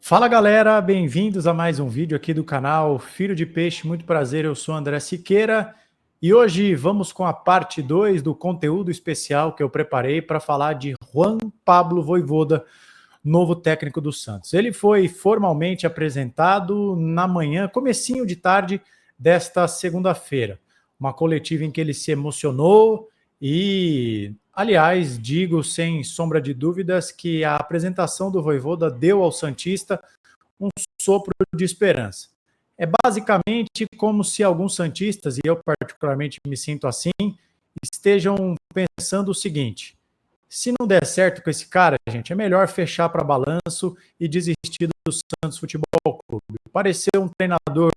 Fala galera, bem-vindos a mais um vídeo aqui do canal Filho de Peixe, muito prazer, eu sou André Siqueira e hoje vamos com a parte 2 do conteúdo especial que eu preparei para falar de Juan Pablo Vojvoda, novo técnico do Santos. Ele foi formalmente apresentado na manhã, comecinho de tarde desta segunda-feira, uma coletiva em que ele se emocionou e, aliás, digo sem sombra de dúvidas que a apresentação do Vojvoda deu ao santista um sopro de esperança. É basicamente como se alguns santistas, e eu particularmente me sinto assim, estejam pensando o seguinte: se não der certo com esse cara, gente, é melhor fechar para balanço e desistir do Santos Futebol Clube. Pareceu um treinador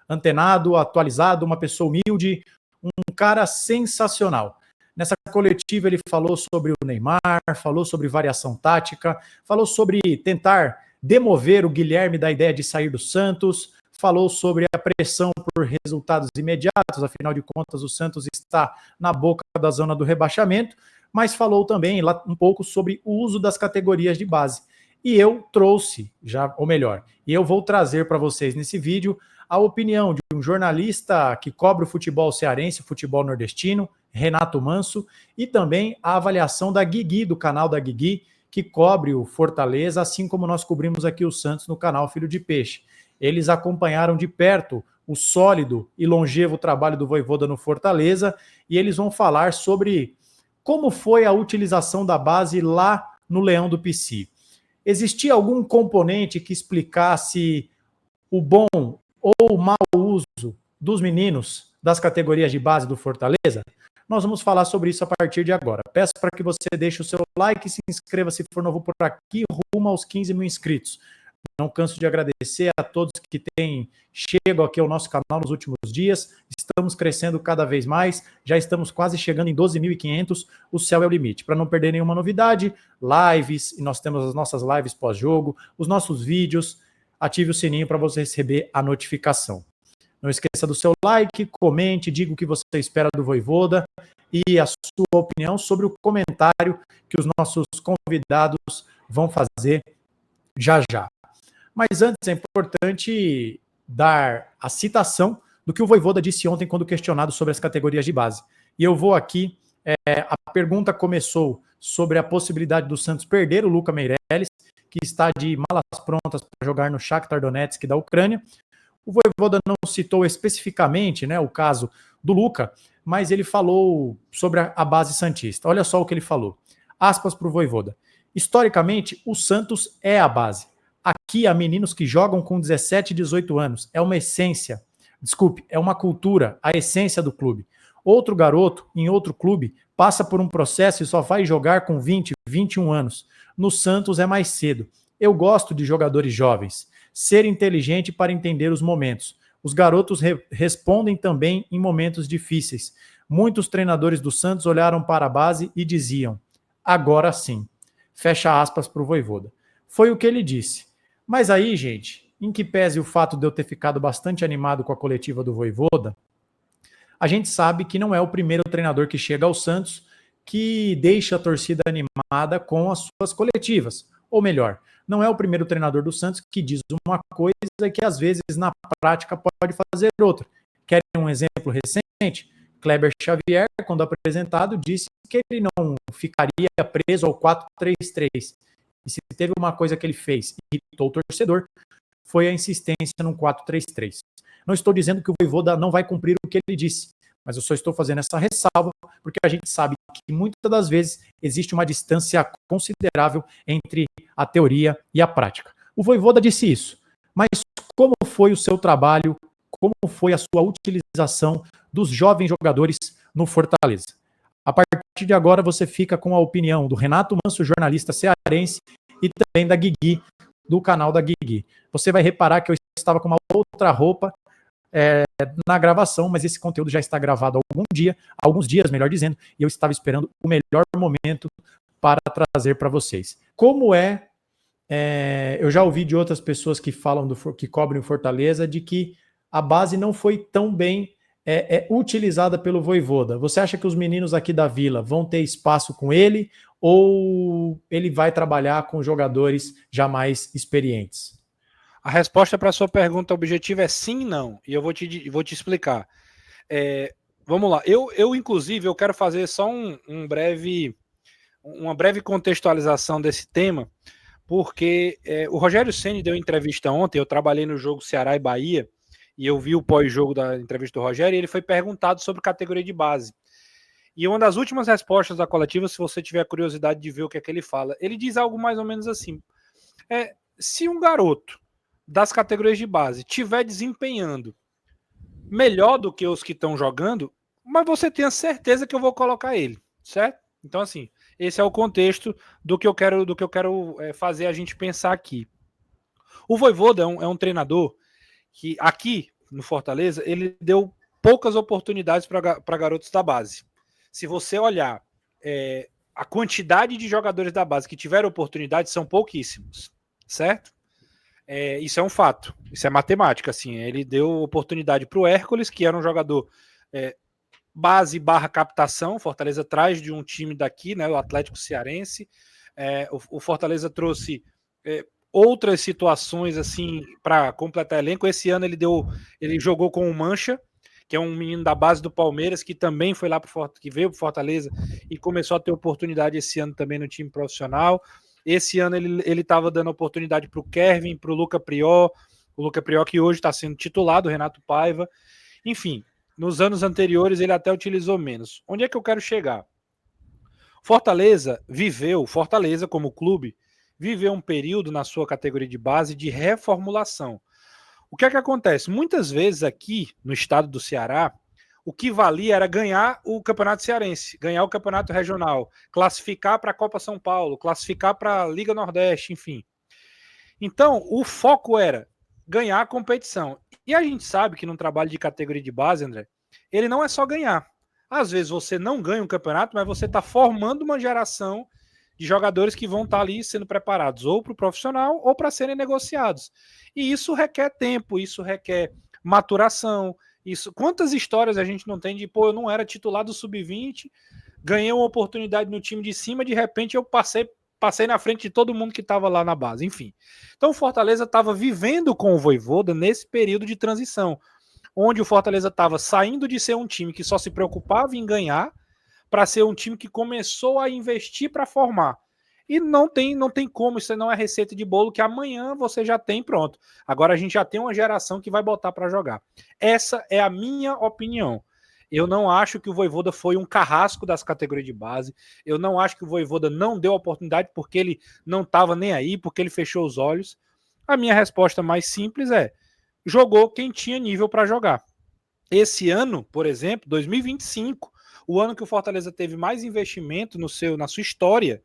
antenado, atualizado, uma pessoa humilde, um cara sensacional. Nessa coletiva ele falou sobre o Neymar, falou sobre variação tática, falou sobre tentar demover o Guilherme da ideia de sair do Santos, falou sobre a pressão por resultados imediatos, afinal de contas o Santos está na boca da zona do rebaixamento, mas falou também um pouco sobre o uso das categorias de base. E eu trouxe, e eu vou trazer para vocês nesse vídeo a opinião de um jornalista que cobre o futebol cearense, o futebol nordestino, Renato Manso, e também a avaliação da Guigui, do canal da Guigui, que cobre o Fortaleza, assim como nós cobrimos aqui o Santos no canal Filho de Peixe. Eles acompanharam de perto o sólido e longevo trabalho do Vojvoda no Fortaleza e eles vão falar sobre como foi a utilização da base lá no Leão do Pici. Existia algum componente que explicasse o bom ou o mau uso dos meninos das categorias de base do Fortaleza? Nós vamos falar sobre isso a partir de agora. Peço para que você deixe o seu like e se inscreva se for novo por aqui, rumo aos 15 mil inscritos. Não canso de agradecer a todos que chegam aqui ao nosso canal nos últimos dias. Estamos crescendo cada vez mais, já estamos quase chegando em 12.500, o céu é o limite. Para não perder nenhuma novidade, lives, e nós temos as nossas lives pós-jogo, os nossos vídeos, ative o sininho para você receber a notificação. Não esqueça do seu like, comente, diga o que você espera do Vojvoda e a sua opinião sobre o comentário que os nossos convidados vão fazer já já. Mas antes é importante dar a citação do que o Vojvoda disse ontem quando questionado sobre as categorias de base. E eu vou aqui, a pergunta começou sobre a possibilidade do Santos perder o Luca Meireles, que está de malas prontas para jogar no Shakhtar Donetsk da Ucrânia. O Vojvoda não citou especificamente, o caso do Luca, mas ele falou sobre a base santista. Olha só o que ele falou. Aspas para o Vojvoda. Historicamente, o Santos é a base. Aqui há meninos que jogam com 17, 18 anos. É uma essência. É uma cultura, a essência do clube. Outro garoto, em outro clube, passa por um processo e só vai jogar com 20, 21 anos. No Santos é mais cedo. Eu gosto de jogadores jovens. Ser inteligente para entender os momentos. Os garotos respondem também em momentos difíceis. Muitos treinadores do Santos olharam para a base e diziam, agora sim. Fecha aspas para o Vojvoda. Foi o que ele disse. Mas aí, gente, em que pese o fato de eu ter ficado bastante animado com a coletiva do Vojvoda, a gente sabe que não é o primeiro treinador que chega ao Santos que deixa a torcida animada com as suas coletivas. Ou melhor, não é o primeiro treinador do Santos que diz uma coisa e que às vezes na prática pode fazer outra. Querem um exemplo recente? Kleber Xavier, quando apresentado, disse que ele não ficaria preso ao 4-3-3. E se teve uma coisa que ele fez e irritou o torcedor, foi a insistência no 4-3-3. Não estou dizendo que o Vojvoda não vai cumprir o que ele disse, mas eu só estou fazendo essa ressalva porque a gente sabe que muitas das vezes existe uma distância considerável entre a teoria e a prática. O Vojvoda disse isso, mas como foi o seu trabalho, como foi a sua utilização dos jovens jogadores no Fortaleza? A partir de agora você fica com a opinião do Renato Manso, jornalista cearense, e também da Guigui, do canal da Guigui. Você vai reparar que eu estava com uma outra roupa na gravação, mas esse conteúdo já está gravado há alguns dias, melhor dizendo, e eu estava esperando o melhor momento para trazer para vocês. Como eu já ouvi de outras pessoas que falam que cobrem o Fortaleza, de que a base não foi tão bem utilizada pelo Vojvoda. Você acha que os meninos aqui da Vila vão ter espaço com ele ou ele vai trabalhar com jogadores já mais experientes? A resposta para a sua pergunta objetiva é sim e não, e eu vou te explicar. Vamos lá, inclusive, eu quero fazer só uma breve contextualização desse tema, porque o Rogério Ceni deu entrevista ontem, eu trabalhei no jogo Ceará e Bahia, e eu vi o pós-jogo da entrevista do Rogério, e ele foi perguntado sobre categoria de base. E uma das últimas respostas da coletiva, se você tiver curiosidade de ver o que é que ele fala, ele diz algo mais ou menos assim: se um garoto das categorias de base estiver desempenhando melhor do que os que estão jogando, mas você tenha certeza que eu vou colocar ele, certo? Então, assim, esse é o contexto do que eu quero fazer a gente pensar aqui. O Vojvoda é um treinador que aqui no Fortaleza ele deu poucas oportunidades para garotos da base. Se você olhar a quantidade de jogadores da base que tiveram oportunidade são pouquíssimos, certo? Isso é um fato, isso é matemática. Assim, ele deu oportunidade para o Hércules, que era um jogador base / captação. Fortaleza traz de um time daqui, né, o Atlético Cearense. O Fortaleza trouxe outras situações assim para completar elenco. Esse ano ele jogou com o Mancha, que é um menino da base do Palmeiras, que também foi lá que veio para Fortaleza e começou a ter oportunidade esse ano também no time profissional. Esse ano ele estava dando oportunidade para o Kevin, para o Luca Prior, que hoje está sendo titulado, o Renato Paiva. Enfim, nos anos anteriores ele até utilizou menos. Onde é que eu quero chegar? Fortaleza como clube, viveu um período na sua categoria de base de reformulação. O que é que acontece? Muitas vezes aqui no estado do Ceará, o que valia era ganhar o Campeonato Cearense, ganhar o Campeonato Regional, classificar para a Copa São Paulo, classificar para a Liga Nordeste, enfim. Então, o foco era ganhar a competição. E a gente sabe que num trabalho de categoria de base, André, ele não é só ganhar. Às vezes você não ganha um campeonato, mas você está formando uma geração de jogadores que vão estar ali sendo preparados ou para o profissional ou para serem negociados. E isso requer tempo, isso requer maturação. Quantas histórias a gente não tem de, eu não era titular do sub-20, ganhei uma oportunidade no time de cima, de repente eu passei na frente de todo mundo que estava lá na base, enfim. Então o Fortaleza estava vivendo com o Vojvoda nesse período de transição, onde o Fortaleza estava saindo de ser um time que só se preocupava em ganhar para ser um time que começou a investir para formar. E não tem como, isso não é receita de bolo que amanhã você já tem pronto. Agora a gente já tem uma geração que vai botar para jogar. Essa é a minha opinião. Eu não acho que o Vojvoda foi um carrasco das categorias de base. Eu não acho que o Vojvoda não deu oportunidade porque ele não estava nem aí, porque ele fechou os olhos. A minha resposta mais simples é: jogou quem tinha nível para jogar. Esse ano, por exemplo, 2025, o ano que o Fortaleza teve mais investimento na sua história,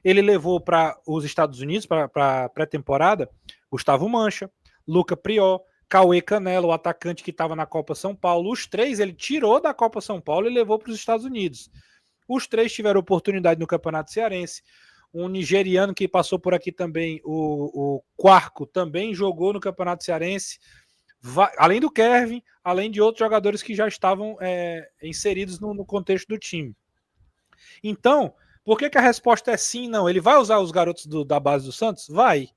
ele levou para os Estados Unidos, para a pré-temporada, Gustavo Mancha, Luca Prior, Cauê Canelo, o atacante que estava na Copa São Paulo. Os três ele tirou da Copa São Paulo e levou para os Estados Unidos. Os três tiveram oportunidade no Campeonato Cearense. Um nigeriano que passou por aqui também, o Quarco, também jogou no Campeonato Cearense. Além do Kevin, além de outros jogadores que já estavam inseridos no contexto do time. Então, por que a resposta é sim e não? Ele vai usar os garotos da base do Santos? Vai.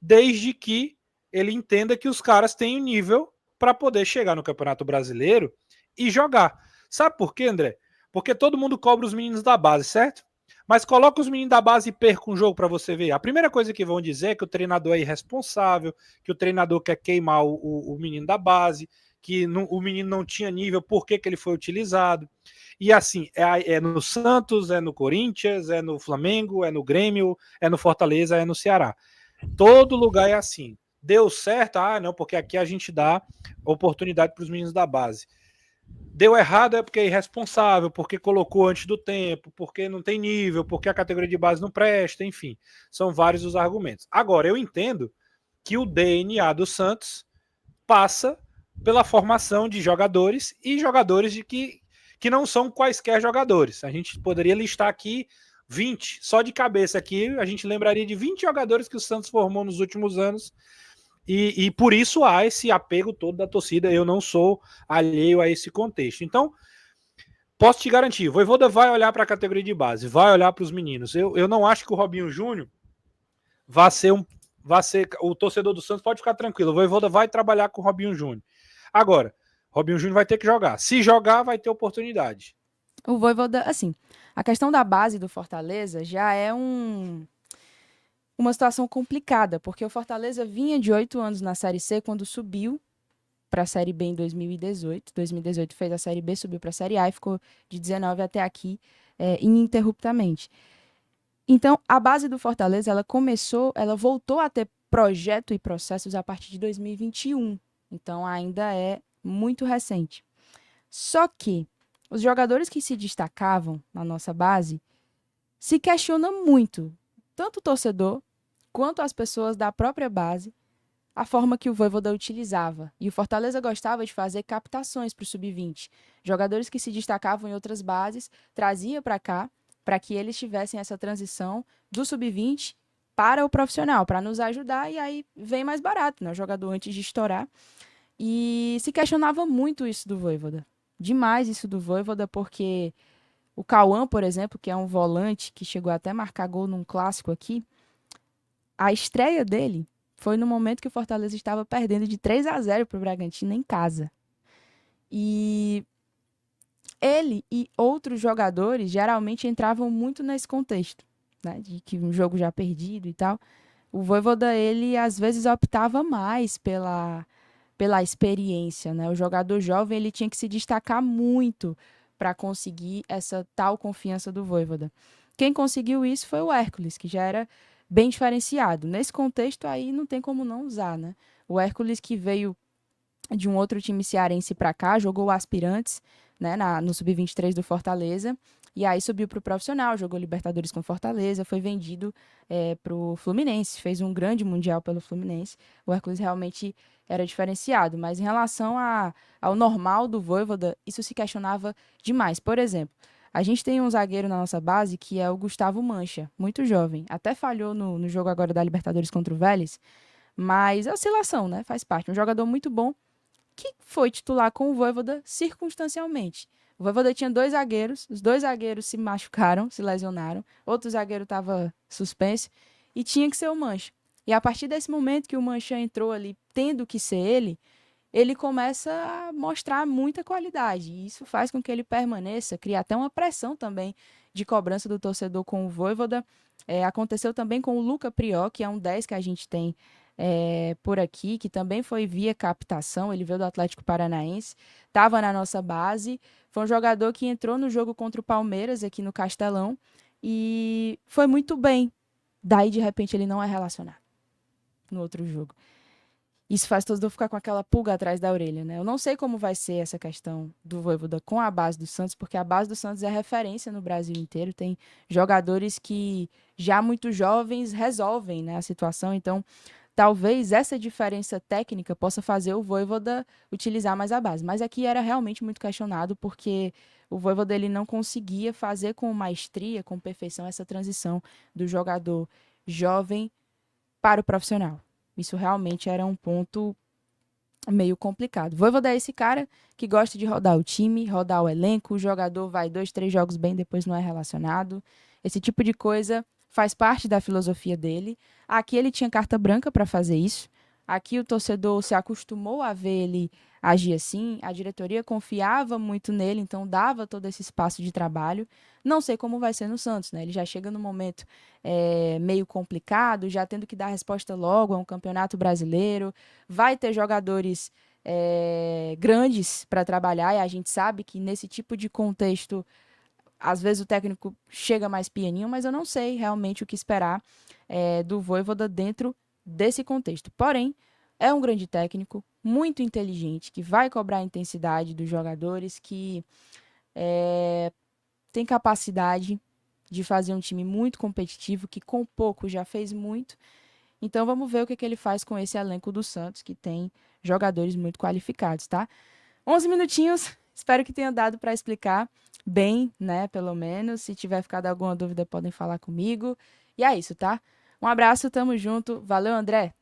Desde que ele entenda que os caras têm um nível para poder chegar no Campeonato Brasileiro e jogar. Sabe por quê, André? Porque todo mundo cobra os meninos da base, certo? Mas coloca os meninos da base e perca um jogo para você ver. A primeira coisa que vão dizer é que o treinador é irresponsável, que o treinador quer queimar o menino da base, que o menino não tinha nível, por que ele foi utilizado. E assim, é no Santos, é no Corinthians, é no Flamengo, é no Grêmio, é no Fortaleza, é no Ceará. Todo lugar é assim. Deu certo? Não, porque aqui a gente dá oportunidade para os meninos da base. Deu errado é porque é irresponsável, porque colocou antes do tempo, porque não tem nível, porque a categoria de base não presta, enfim. São vários os argumentos. Agora, eu entendo que o DNA do Santos passa pela formação de jogadores e jogadores que não são quaisquer jogadores. A gente poderia listar aqui 20, só de cabeça aqui, a gente lembraria de 20 jogadores que o Santos formou nos últimos anos. E por isso há esse apego todo da torcida. Eu não sou alheio a esse contexto. Então, posso te garantir, o Vojvoda vai olhar para a categoria de base, vai olhar para os meninos. Eu não acho que o Robinho Júnior vai ser o torcedor do Santos pode ficar tranquilo. O Vojvoda vai trabalhar com o Robinho Júnior. Agora, Robinho Júnior vai ter que jogar. Se jogar, vai ter oportunidade. O Vojvoda, assim, a questão da base do Fortaleza já é uma situação complicada, porque o Fortaleza vinha de 8 anos na Série C quando subiu para a Série B em 2018. 2018 fez a Série B, subiu para a Série A e ficou de 19 até aqui ininterruptamente. Então, a base do Fortaleza, ela voltou a ter projeto e processos a partir de 2021. Então, ainda é muito recente. Só que os jogadores que se destacavam na nossa base se questionam muito, tanto o torcedor quanto as pessoas da própria base, a forma que o Vojvoda utilizava. E o Fortaleza gostava de fazer captações para o sub-20. Jogadores que se destacavam em outras bases, trazia para cá, para que eles tivessem essa transição do sub-20 para o profissional, para nos ajudar, e aí vem mais barato, né? O jogador antes de estourar. E se questionava muito isso do Vojvoda. Demais isso do Vojvoda, porque o Cauã, por exemplo, que é um volante que chegou até a marcar gol num clássico aqui, a estreia dele foi no momento que o Fortaleza estava perdendo de 3-0 para o Bragantino em casa. E ele e outros jogadores geralmente entravam muito nesse contexto, né, de que um jogo já perdido e tal. O Vojvoda, ele às vezes optava mais pela experiência, né? O jogador jovem, ele tinha que se destacar muito para conseguir essa tal confiança do Vojvoda. Quem conseguiu isso foi o Hércules, que já era bem diferenciado. Nesse contexto aí não tem como não usar, né? O Hércules, que veio de um outro time cearense para cá, jogou aspirantes, né, no sub-23 do Fortaleza, e aí subiu para o profissional, jogou Libertadores com Fortaleza, foi vendido para o Fluminense, fez um grande mundial pelo Fluminense. O Hércules realmente era diferenciado, mas em relação ao normal do Vojvoda, isso se questionava demais. Por exemplo, a gente tem um zagueiro na nossa base que é o Gustavo Mancha, muito jovem, até falhou no jogo agora da Libertadores contra o Vélez, mas é oscilação, né? Faz parte. Um jogador muito bom, que foi titular com o Vojvoda circunstancialmente. O Vojvoda tinha 2 zagueiros, os 2 zagueiros se machucaram, se lesionaram, outro zagueiro estava suspenso e tinha que ser o Mancha. E a partir desse momento que o Mancha entrou ali, tendo que ser ele começa a mostrar muita qualidade. E isso faz com que ele permaneça, cria até uma pressão também de cobrança do torcedor com o Vojvoda. Aconteceu também com o Luca Prió, que é um 10 que a gente tem por aqui, que também foi via captação, ele veio do Atlético Paranaense, estava na nossa base, foi um jogador que entrou no jogo contra o Palmeiras aqui no Castelão e foi muito bem. Daí, de repente, ele não é relacionado no outro jogo. Isso faz todo mundo ficar com aquela pulga atrás da orelha, né? Eu não sei como vai ser essa questão do Vojvoda com a base do Santos, porque a base do Santos é referência no Brasil inteiro, tem jogadores que já muito jovens resolvem, né, a situação, então talvez essa diferença técnica possa fazer o Vojvoda utilizar mais a base. Mas aqui era realmente muito questionado, porque o Vojvoda ele não conseguia fazer com maestria, com perfeição, essa transição do jogador jovem para o profissional. Isso realmente era um ponto meio complicado. Vojvoda é esse cara que gosta de rodar o time, rodar o elenco, o jogador vai 2, 3 jogos bem, depois não é relacionado. Esse tipo de coisa faz parte da filosofia dele. Aqui ele tinha carta branca para fazer isso. Aqui o torcedor se acostumou a ver ele agir assim. A diretoria confiava muito nele, então dava todo esse espaço de trabalho. Não sei como vai ser no Santos, né? Ele já chega no momento meio complicado, já tendo que dar resposta logo a um campeonato brasileiro. Vai ter jogadores grandes para trabalhar, e a gente sabe que nesse tipo de contexto às vezes o técnico chega mais pianinho, mas eu não sei realmente o que esperar do Vojvoda dentro desse contexto. Porém, é um grande técnico, muito inteligente, que vai cobrar a intensidade dos jogadores, que tem capacidade de fazer um time muito competitivo, que com pouco já fez muito. Então vamos ver o que ele faz com esse elenco do Santos, que tem jogadores muito qualificados, tá? 11 minutinhos, espero que tenha dado para explicar bem, né, pelo menos. Se tiver ficado alguma dúvida, podem falar comigo. E é isso, tá? Um abraço, tamo junto. Valeu, André!